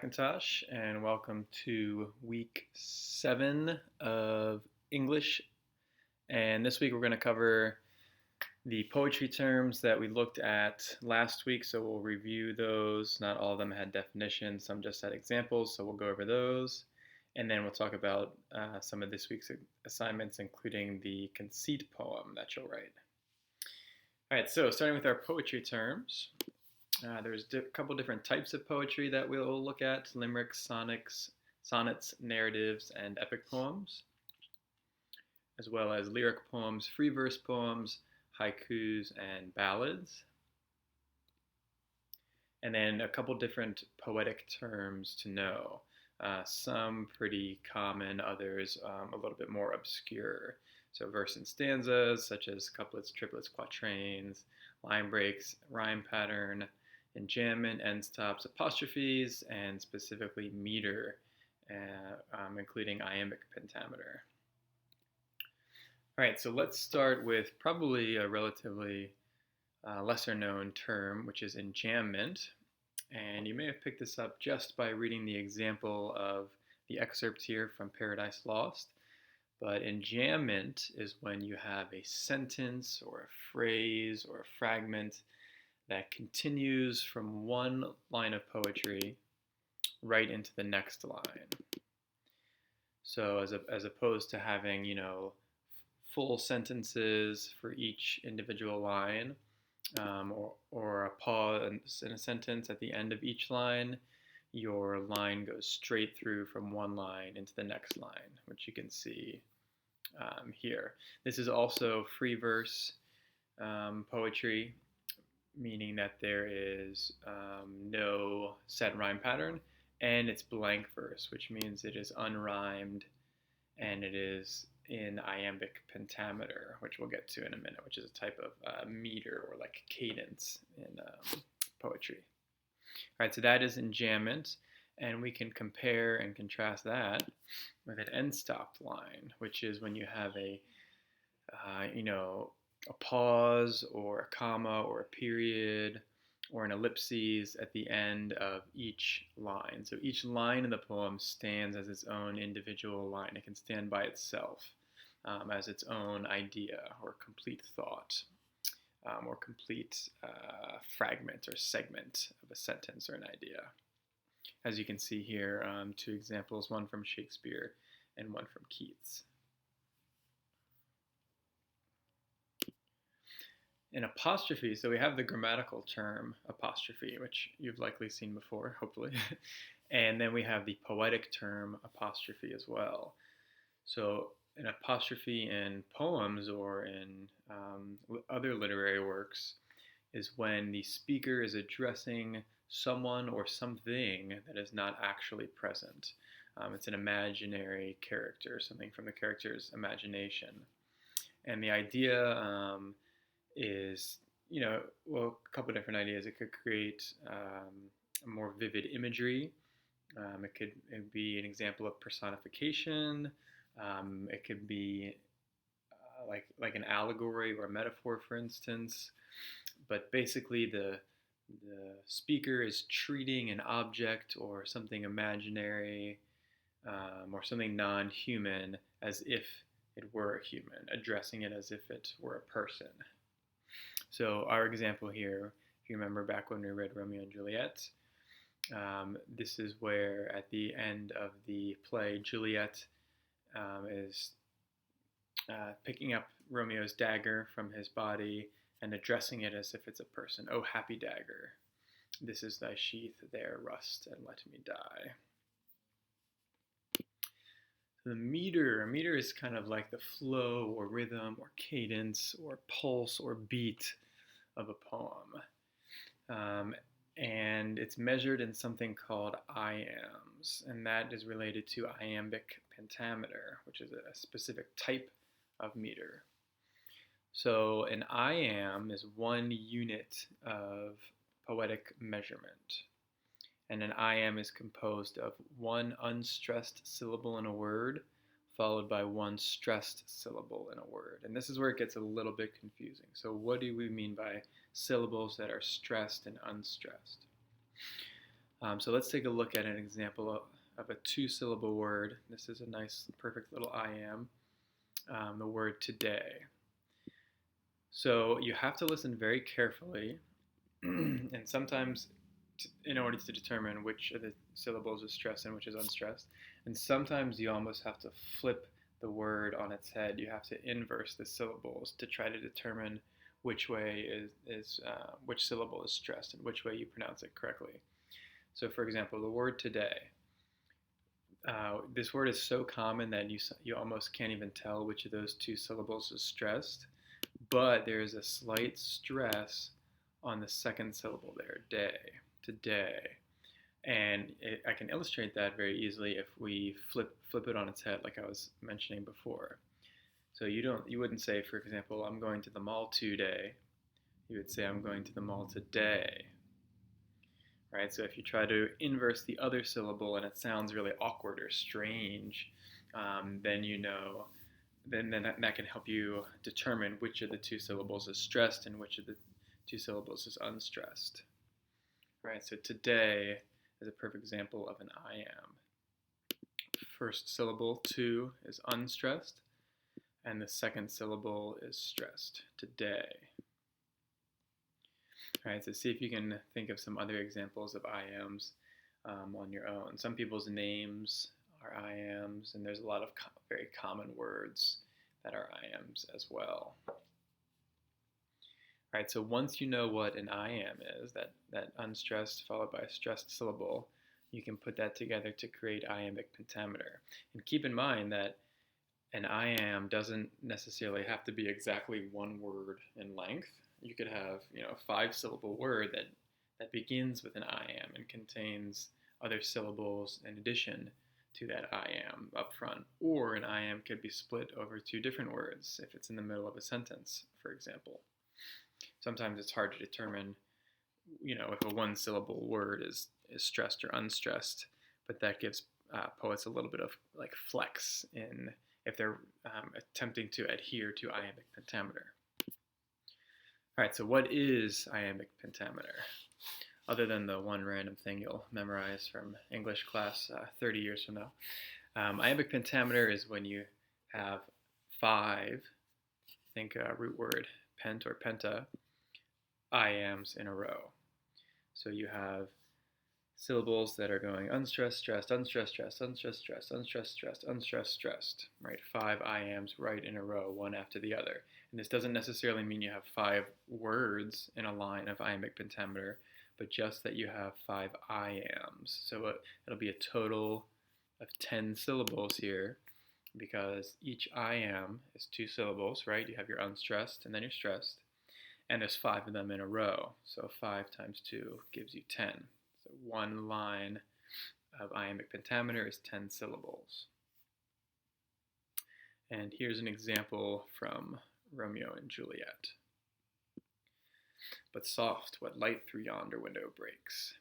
McIntosh, and welcome to week 7 of English. And this week we're going to cover the poetry terms that we looked at last week. So we'll review those. Not all of them had definitions, some just had examples. So we'll go over those. And then we'll talk about some of this week's assignments, including the conceit poem that you'll write. All right, so starting with our poetry terms. There's a couple different types of poetry that we'll look at: limericks, sonnets, narratives, and epic poems, as well as lyric poems, free verse poems, haikus, and ballads. And then a couple different poetic terms to know. Some pretty common, others a little bit more obscure. So verse and stanzas, such as couplets, triplets, quatrains, line breaks, rhyme pattern, enjambment, end stops, apostrophes, and specifically meter, including iambic pentameter. All right, so let's start with probably a relatively lesser known term, which is enjambment. And you may have picked this up just by reading the example of the excerpt here from Paradise Lost. But enjambment is when you have a sentence or a phrase or a fragment that continues from one line of poetry right into the next line. So as opposed to having, full sentences for each individual line, or a pause in a sentence at the end of each line, your line goes straight through from one line into the next line, which you can see here. This is also free verse poetry, meaning that there is no set rhyme pattern, and it's blank verse, which means it is unrhymed, and it is in iambic pentameter, which we'll get to in a minute, which is a type of meter or like cadence in poetry. All right, so that is enjambment, and we can compare and contrast that with an end stopped line, which is when you have a pause or a comma or a period or an ellipses at the end of each line. So each line in the poem stands as its own individual line. It can stand by itself as its own idea or complete thought or complete fragment or segment of a sentence or an idea. As you can see here, two examples, one from Shakespeare and one from Keats. An apostrophe, so we have the grammatical term apostrophe, which you've likely seen before, hopefully. And then we have the poetic term apostrophe as well. So an apostrophe in poems or in other literary works is when the speaker is addressing someone or something that is not actually present. It's an imaginary character, something from the character's imagination. And the idea is, a couple of different ideas. It could create a more vivid imagery. It could be an example of personification. It could be like an allegory or a metaphor, for instance. But basically, the speaker is treating an object or something imaginary or something non-human as if it were a human, addressing it as if it were a person. So our example here, if you remember back when we read Romeo and Juliet, this is where at the end of the play, Juliet is picking up Romeo's dagger from his body and addressing it as if it's a person. "Oh, happy dagger, this is thy sheath, there rust and let me die." The meter is kind of like the flow or rhythm or cadence or pulse or beat of a poem. And it's measured in something called iambs, and that is related to iambic pentameter, which is a specific type of meter. So an iamb is one unit of poetic measurement. And an iamb is composed of one unstressed syllable in a word followed by one stressed syllable in a word. And this is where it gets a little bit confusing. So what do we mean by syllables that are stressed and unstressed? So let's take a look at an example of a two-syllable word. This is a nice, perfect little I am, the word today. So you have to listen very carefully, and sometimes in order to determine which of the syllables is stressed and which is unstressed. And sometimes you almost have to flip the word on its head. You have to inverse the syllables to try to determine which way which syllable is stressed and which way you pronounce it correctly. So, for example, the word today. This word is so common that you almost can't even tell which of those two syllables is stressed, but there is a slight stress on the second syllable there, day, today. And I can illustrate that very easily if we flip it on its head, like I was mentioning before. So you wouldn't say, for example, I'm going to the mall today. You would say, I'm going to the mall today. Right? So if you try to inverse the other syllable and it sounds really awkward or strange, then then that can help you determine which of the two syllables is stressed and which of the two syllables is unstressed. Right? So today is a perfect example of an I am. First syllable, to, is unstressed, and the second syllable is stressed, today. All right, so see if you can think of some other examples of I ams on your own. Some people's names are I ams, and there's a lot of very common words that are I ams as well. All right, so once you know what an I am is, that unstressed followed by a stressed syllable, you can put that together to create iambic pentameter. And keep in mind that an I am doesn't necessarily have to be exactly one word in length. You could have, a 5-syllable word that begins with an I am and contains other syllables in addition to that I am up front. Or an I am could be split over 2 different words if it's in the middle of a sentence, for example. Sometimes it's hard to determine, if a 1-syllable word is stressed or unstressed, but that gives poets a little bit of like flex in if they're attempting to adhere to iambic pentameter. All right, so what is iambic pentameter? Other than the one random thing you'll memorize from English class 30 years from now. Iambic pentameter is when you have 5, think root word pent or penta, iams in a row. So you have syllables that are going unstressed, stressed, unstressed, stressed, unstressed, stressed, unstressed, stressed, unstressed, stressed, right? 5 iams right in a row, one after the other. And this doesn't necessarily mean you have 5 words in a line of iambic pentameter, but just that you have 5 iams. So it'll be a total of 10 syllables here, because each iam is 2 syllables, right? You have your unstressed and then your stressed, and there's 5 of them in a row. So 5 times 2 gives you 10. So one line of iambic pentameter is 10 syllables. And here's an example from Romeo and Juliet. But soft, what light through yonder window breaks.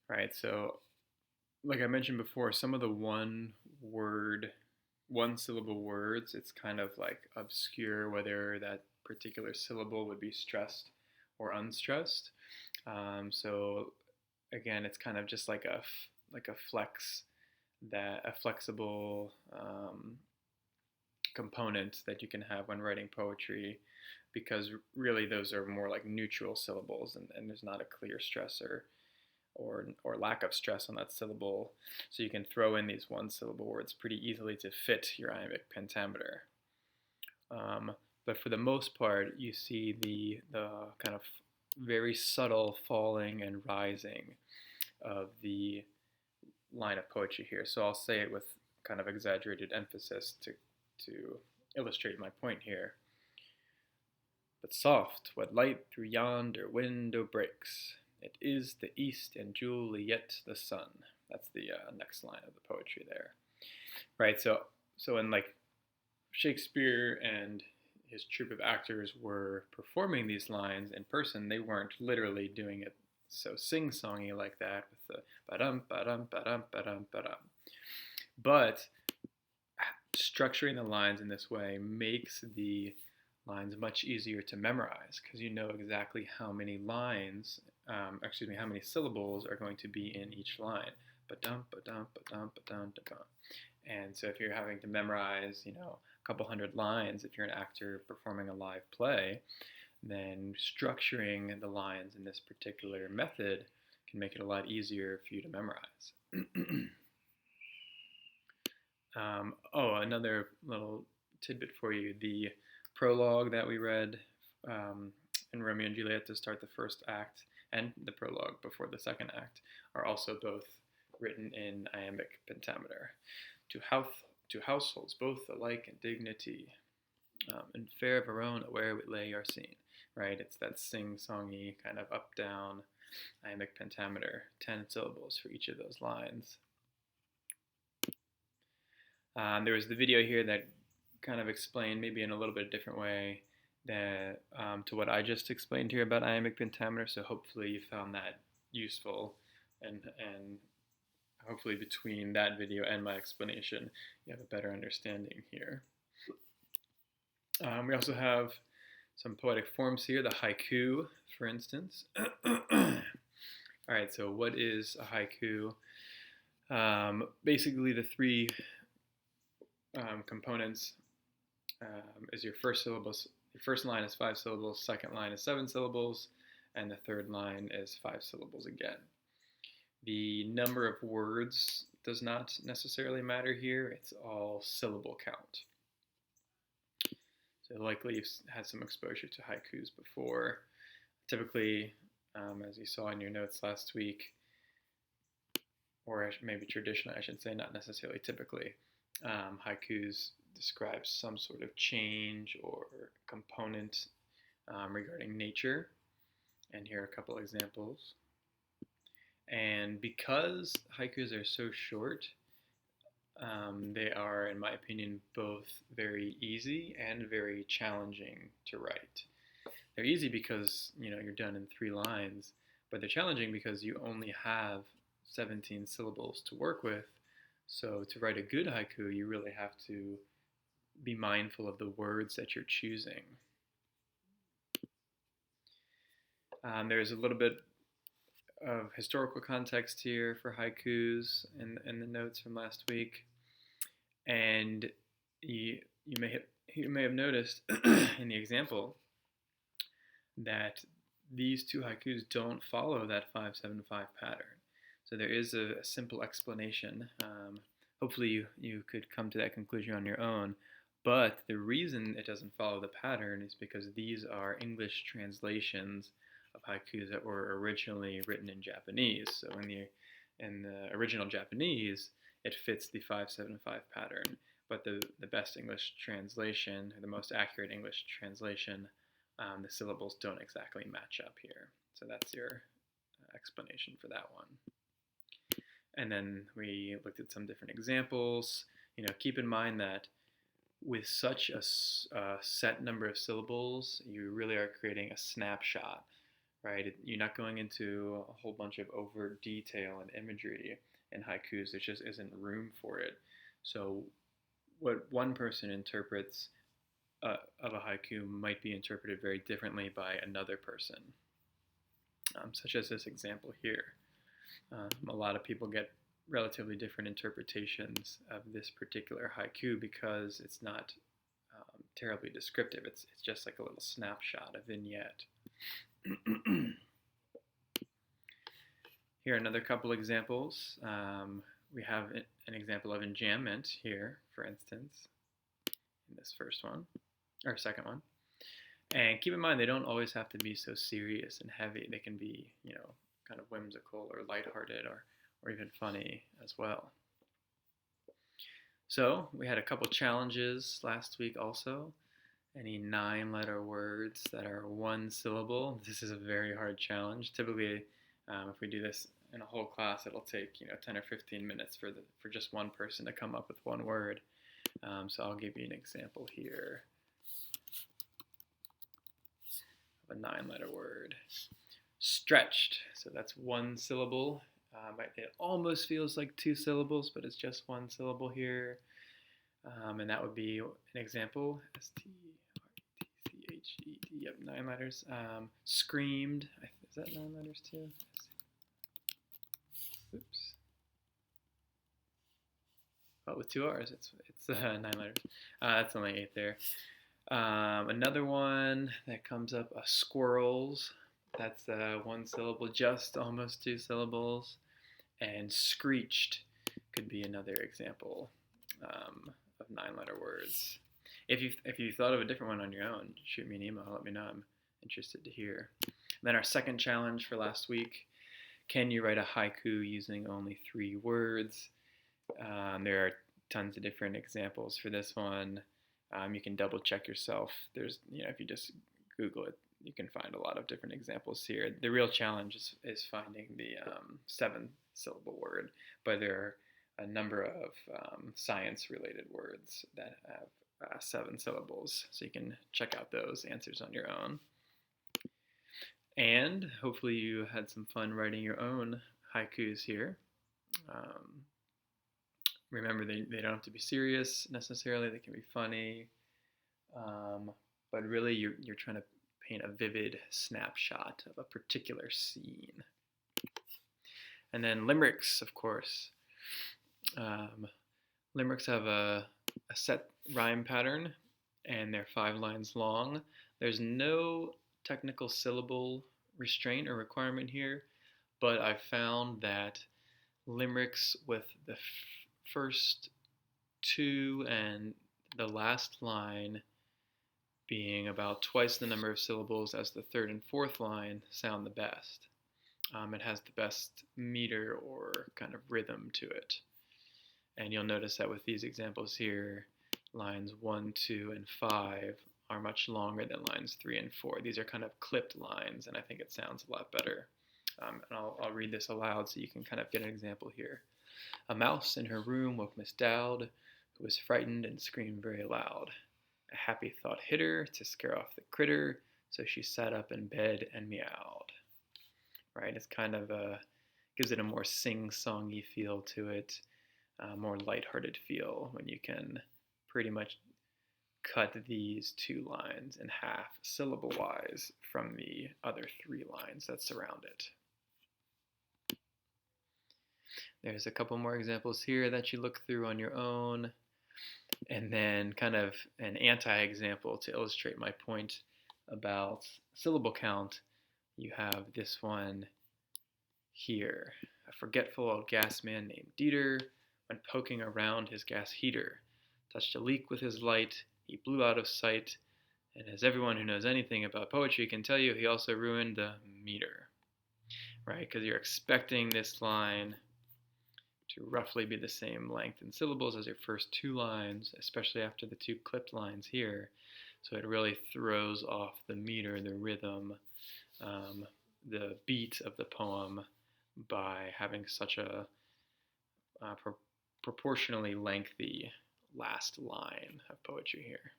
Right, so like I mentioned before, some of the one-syllable words, it's kind of like obscure whether that particular syllable would be stressed or unstressed. So again, it's kind of just like a flexible component that you can have when writing poetry, because really those are more like neutral syllables, and there's not a clear stress or lack of stress on that syllable. So you can throw in these 1-syllable words pretty easily to fit your iambic pentameter. But for the most part, you see the kind of very subtle falling and rising of the line of poetry here. So I'll say it with kind of exaggerated emphasis to illustrate my point here. But soft, what light through yonder window breaks. It is the east and Juliet the sun. That's the next line of the poetry there. Right, so in like Shakespeare and his troupe of actors were performing these lines in person, they weren't literally doing it so sing-songy like that with the ba-dum, ba-dum, ba-dum, ba-dum, ba-dum. But structuring the lines in this way makes the lines much easier to memorize, because you know exactly how many lines how many syllables are going to be in each line. Ba-dum, ba-dum, ba-dum, ba-dum, ba-dum. And so if you're having to memorize, a couple hundred lines, if you're an actor performing a live play, then structuring the lines in this particular method can make it a lot easier for you to memorize. Another little tidbit for you. The prologue that we read in Romeo and Juliet to start the first act and the prologue before the second act are also both written in iambic pentameter. To households both alike in dignity, and fair Verona where we lay our scene, right? It's that sing-songy kind of up-down iambic pentameter, 10 syllables for each of those lines. There was the video here that kind of explained, maybe in a little bit different way, that to what I just explained here about iambic pentameter. So hopefully you found that useful, and hopefully between that video and my explanation, you have a better understanding here. We also have some poetic forms here, the haiku, for instance. All right, so what is a haiku? Basically, the three components is your first syllables. Your first line is 5 syllables, second line is 7 syllables, and the third line is 5 syllables again. The number of words does not necessarily matter here. It's all syllable count. So likely you've had some exposure to haikus before. Typically, as you saw in your notes last week, or maybe traditionally, I should say, not necessarily typically, haikus describe some sort of change or component regarding nature. And here are a couple examples. And because haikus are so short, they are, in my opinion, both very easy and very challenging to write. They're easy because you're done in 3 lines, but they're challenging because you only have 17 syllables to work with. So to write a good haiku, you really have to be mindful of the words that you're choosing. There's a little bit of historical context here for haikus in the notes from last week, and you may have noticed in the example that these 2 haikus don't follow that 5-7-5 pattern. So there is a simple explanation. Hopefully you could come to that conclusion on your own. But the reason it doesn't follow the pattern is because these are English translations of haikus that were originally written in Japanese. So in the original Japanese, it fits the 5-7-5 pattern. But the best English translation, or the most accurate English translation, the syllables don't exactly match up here. So that's your explanation for that one. And then we looked at some different examples. Keep in mind that with such a set number of syllables, you really are creating a snapshot, right? You're not going into a whole bunch of over detail and imagery in haikus. There just isn't room for it. So what one person interprets of a haiku might be interpreted very differently by another person, such as this example here. A lot of people get relatively different interpretations of this particular haiku because it's not terribly descriptive. It's just like a little snapshot, a vignette. Here are another couple examples. We have an example of enjambment here, for instance, in this first one, or second one. And keep in mind, they don't always have to be so serious and heavy. They can be, kind of whimsical or lighthearted or even funny as well. So we had a couple challenges last week also. Any 9-letter words that are 1 syllable. This is a very hard challenge. Typically, if we do this in a whole class, it'll take 10 or 15 minutes for just one person to come up with 1 word. So I'll give you an example here of a 9-letter word. Stretched. So that's 1 syllable. It almost feels like 2 syllables, but it's just 1 syllable here. And that would be an example. S-T-R-E-T-C-H-E-D. Yep, 9 letters. Screamed. Is that 9 letters too? Oops. Oh, with 2 R's, it's 9 letters. That's only 8 there. Another one that comes up, squirrels. That's 1 syllable, just almost 2 syllables. And screeched could be another example of 9-letter words. If you thought of a different one on your own, shoot me an email. Let me know. I'm interested to hear. And then our second challenge for last week: can you write a haiku using only 3 words? There are tons of different examples for this one. You can double check yourself. There's, if you just Google it, you can find a lot of different examples here. The real challenge is finding the 7-syllable word, but there are a number of science-related words that have 7 syllables, so you can check out those answers on your own. And hopefully you had some fun writing your own haikus here. Remember, they don't have to be serious necessarily. They can be funny, but really you're trying to paint a vivid snapshot of a particular scene. And then limericks, of course. Limericks have a set rhyme pattern, and they're 5 lines long. There's no technical syllable restraint or requirement here, but I found that limericks with the first 2 and the last line being about twice the number of syllables as the 3rd and 4th line sound the best. It has the best meter or kind of rhythm to it. And you'll notice that with these examples here, lines 1, 2, and 5 are much longer than lines 3 and 4. These are kind of clipped lines, and I think it sounds a lot better. And I'll read this aloud so you can kind of get an example here. A mouse in her room woke Miss Dowd, who was frightened and screamed very loud. A happy thought hit her to scare off the critter, so she sat up in bed and meowed. Right? It's kind of gives it a more sing-songy feel to it, a more lighthearted feel when you can pretty much cut these 2 lines in half syllable-wise from the other 3 lines that surround it. There's a couple more examples here that you look through on your own. And then kind of an anti-example to illustrate my point about syllable count. You have this one here. A forgetful old gas man named Dieter went poking around his gas heater. Touched a leak with his light. He blew out of sight. And as everyone who knows anything about poetry can tell you, he also ruined the meter. Right? Because you're expecting this line to roughly be the same length in syllables as your first 2 lines, especially after the 2 clipped lines here. So it really throws off the meter, the rhythm, the beat of the poem by having such a proportionally lengthy last line of poetry here.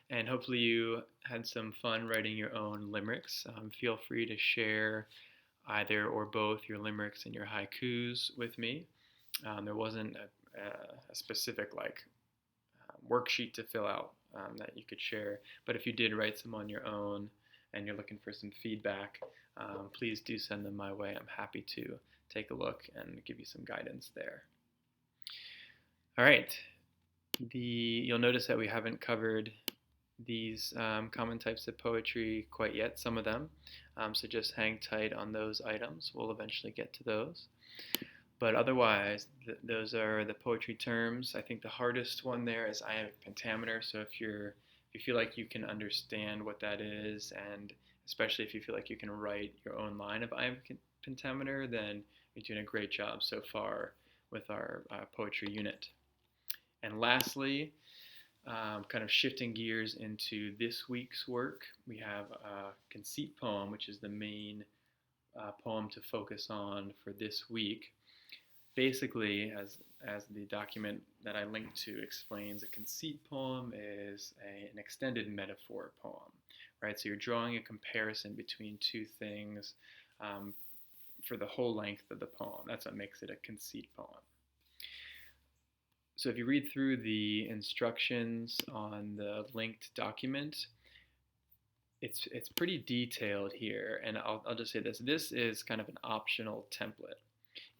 And hopefully you had some fun writing your own limericks. Feel free to share either or both your limericks and your haikus with me. There wasn't a specific worksheet to fill out that you could share, but if you did write some on your own and you're looking for some feedback, please do send them my way. I'm happy to take a look and give you some guidance there. All right, you'll notice that we haven't covered these common types of poetry quite yet, some of them, so just hang tight on those items. We'll eventually get to those. But otherwise, those are the poetry terms. I think the hardest one there is iambic pentameter, so if you feel like you can understand what that is, and especially if you feel like you can write your own line of iambic pentameter, then you're doing a great job so far with our poetry unit. And lastly, kind of shifting gears into this week's work, we have a conceit poem, which is the main poem to focus on for this week. Basically, as the document that I linked to explains, a conceit poem is an extended metaphor poem, right? So you're drawing a comparison between 2 things for the whole length of the poem. That's what makes it a conceit poem. So if you read through the instructions on the linked document, it's pretty detailed here, and I'll just say this. This is kind of an optional template.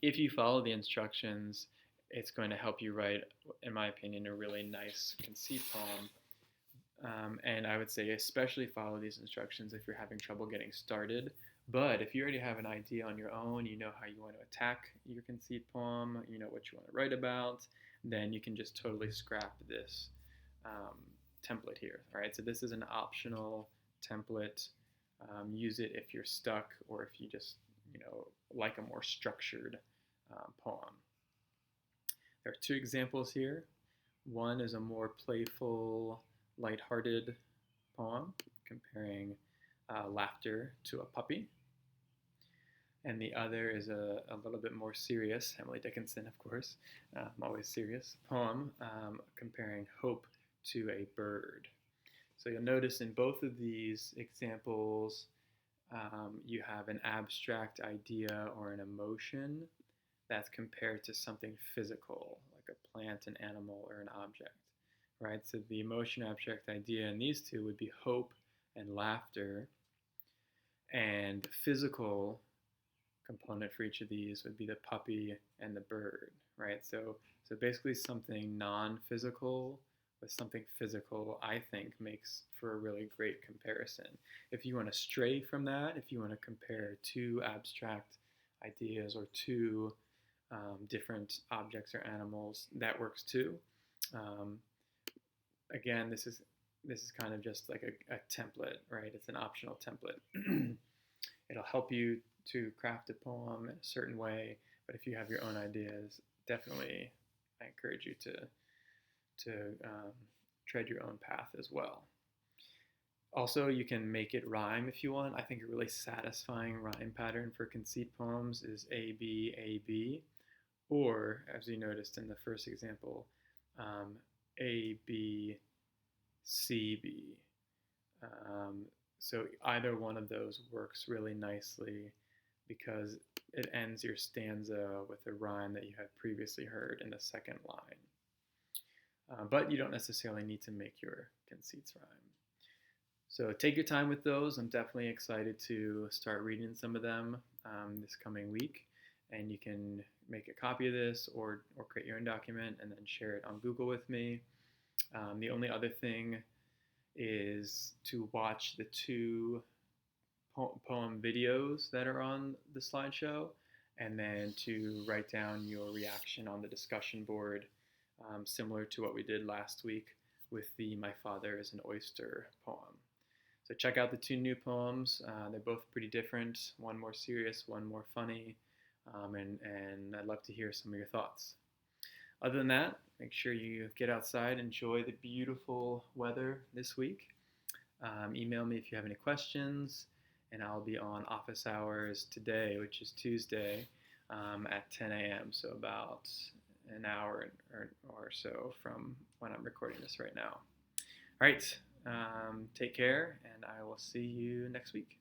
If you follow the instructions, it's going to help you write, in my opinion, a really nice conceit poem. And I would say especially follow these instructions if you're having trouble getting started. But if you already have an idea on your own, you know how you want to attack your conceit poem, you know what you want to write about, then you can just totally scrap this um, template here. All right, so this is an optional template. Use it if you're stuck or if you just, like a more structured poem. There are two examples here. One is a more playful, lighthearted poem comparing laughter to a puppy. And the other is a little bit more serious, Emily Dickinson, of course, always serious, poem comparing hope to a bird. So you'll notice in both of these examples, you have an abstract idea or an emotion that's compared to something physical, like a plant, an animal, or an object, right? So the emotion, abstract idea in these two would be hope and laughter, and physical component for each of these would be the puppy and the bird, right? So basically something non-physical with something physical, I think, makes for a really great comparison. If you want to stray from that, if you want to compare two abstract ideas or two different objects or animals, that works too. Again, this is kind of just like a template, right? It's an optional template. It'll help you to craft a poem in a certain way, but if you have your own ideas, definitely I encourage you to tread your own path as well. Also, you can make it rhyme if you want. I think a really satisfying rhyme pattern for conceit poems is A, B, A, B, or, as you noticed in the first example, A, B, C, B. So either one of those works really nicely because it ends your stanza with a rhyme that you had previously heard in the second line. But you don't necessarily need to make your conceits rhyme. So take your time with those. I'm definitely excited to start reading some of them this coming week. And you can make a copy of this or create your own document and then share it on Google with me. The only other thing is to watch the two poem videos that are on the slideshow, and then to write down your reaction on the discussion board, similar to what we did last week with the My Father is an Oyster poem. So check out the two new poems. They're both pretty different, one more serious, one more funny, and I'd love to hear some of your thoughts. Other than that, make sure you get outside, enjoy the beautiful weather this week. Email me if you have any questions, and I'll be on office hours today, which is Tuesday, at 10 a.m., so about an hour or so from when I'm recording this right now. All right, take care, and I will see you next week.